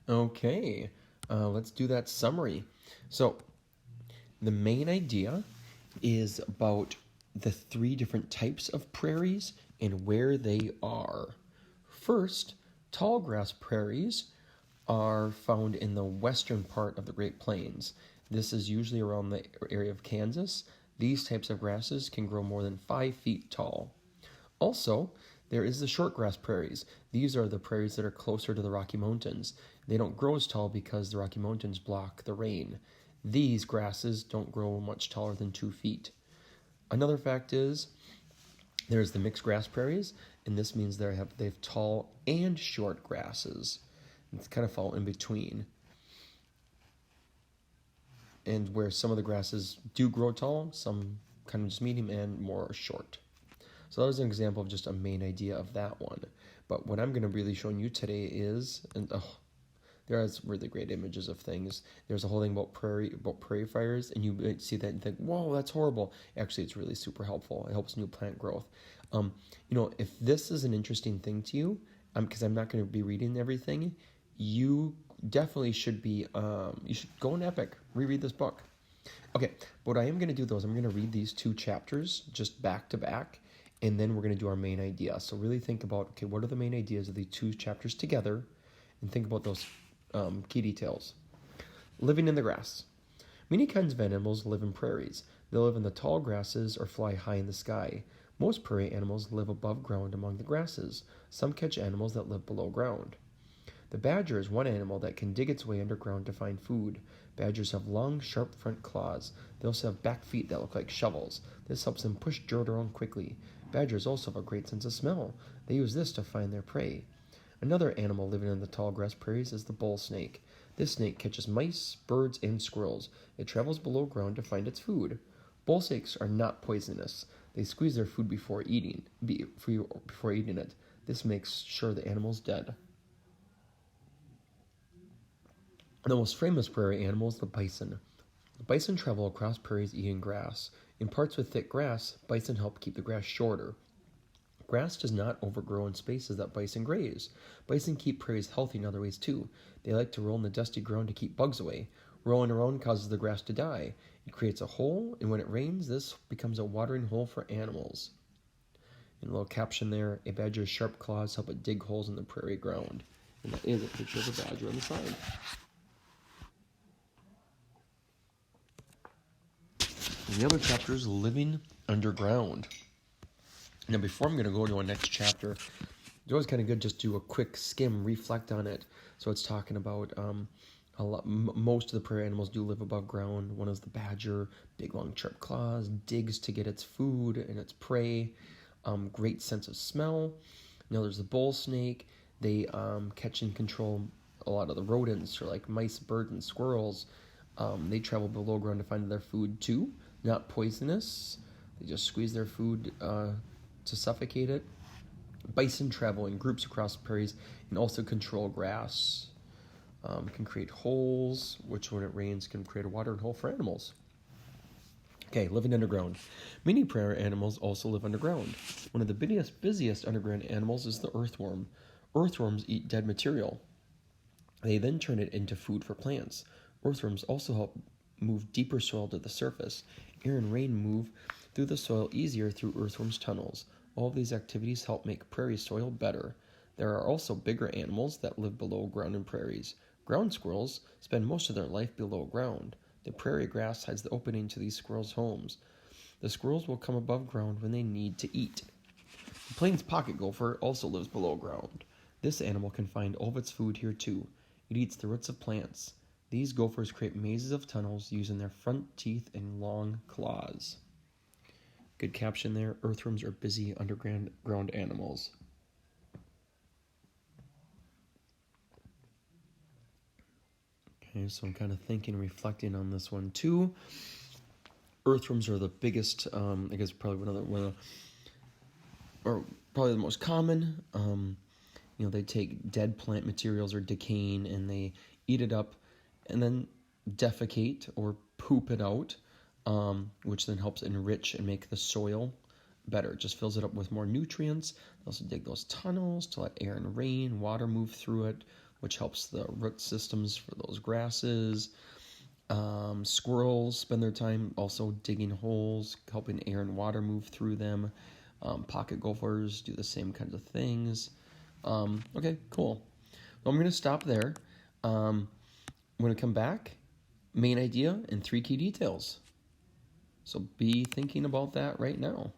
Okay, let's do that summary. So, the main idea is about the three different types of prairies and where they are. First, tall grass prairies are found in the western part of the Great Plains. This is usually around the area of Kansas. These types of grasses can grow more than 5 feet tall. Also, there is the short grass prairies. These are the prairies that are closer to the Rocky Mountains. They don't grow as tall because the Rocky Mountains block the rain. These grasses don't grow much taller than 2 feet. Another fact is there's the mixed grass prairies, and this means they have tall and short grasses. It's kind of fall in between. And where some of the grasses do grow tall, some kind of just medium and more short. So that was an example of just a main idea of that one. But what I'm going to really show you today is, and there's really great images of things. There's a whole thing about prairie fires, and you see that and think, whoa, that's horrible. Actually, it's really super helpful. It helps new plant growth. If this is an interesting thing to you, because I'm not going to be reading everything, you definitely should be, you should go on Epic, reread this book. Okay, what I am going to do though is I'm going to read these two chapters just back to back, and then we're going to do our main idea. So really think about, okay, what are the main ideas of the two chapters together, and think about those key details. Living in the grass. Many kinds of animals live in prairies. They live in the tall grasses or fly high in the sky. Most prairie animals live above ground among the grasses. Some catch animals that live below ground. The badger is one animal that can dig its way underground to find food. Badgers have long, sharp front claws. They also have back feet that look like shovels. This helps them push dirt around quickly. Badgers also have a great sense of smell. They use this to find their prey. Another animal living in the tall grass prairies is the bull snake. This snake catches mice, birds, and squirrels. It travels below ground to find its food. Bull snakes are not poisonous. They squeeze their food before eating it. This makes sure the animal's dead. The most famous prairie animal is the bison. Bison travel across prairies eating grass. In parts with thick grass, bison help keep the grass shorter. Grass does not overgrow in spaces that bison graze. Bison keep prairies healthy in other ways too. They like to roll in the dusty ground to keep bugs away. Rolling around causes the grass to die. It creates a hole, and when it rains, this becomes a watering hole for animals. And a little caption there, a badger's sharp claws help it dig holes in the prairie ground. And that is a picture of a badger on the side. And the other chapter is living underground. Now, before I'm going to go to our next chapter, it's always kind of good just do a quick skim, reflect on it. So it's talking about most of the prairie animals do live above ground. One is the badger, big long sharp claws, digs to get its food and its prey, great sense of smell. Now there's the bull snake. They catch and control a lot of the rodents, or like mice, birds, and squirrels. They travel below ground to find their food too, not poisonous. They just squeeze their food to suffocate it. Bison travel in groups across prairies and also control grass. Can create holes, which when it rains can create a watering hole for animals. Okay, living underground. Many prairie animals also live underground. One of the busiest underground animals is the earthworm. Earthworms eat dead material. They then turn it into food for plants. Earthworms also help move deeper soil to the surface. Air and rain move through the soil easier through earthworms' tunnels. All of these activities help make prairie soil better. There are also bigger animals that live below ground in prairies. Ground squirrels spend most of their life below ground. The prairie grass hides the opening to these squirrels' homes. The squirrels will come above ground when they need to eat. The plains pocket gopher also lives below ground. This animal can find all of its food here too. It eats the roots of plants. These gophers create mazes of tunnels using their front teeth and long claws. Good caption there. Earthworms are busy underground animals. Okay, so I'm kind of thinking, reflecting on this one too. Earthworms are the biggest, I guess probably or probably the most common. They take dead plant materials or decaying and they eat it up and then defecate or poop it out, which then helps enrich and make the soil better. It just fills it up with more nutrients. They also dig those tunnels to let air and rain, water move through it, which helps the root systems for those grasses. Squirrels spend their time also digging holes, helping air and water move through them. Pocket gophers do the same kinds of things. Okay, cool. Well, I'm going to stop there. I'm going to come back, main idea and 3 key details. So be thinking about that right now.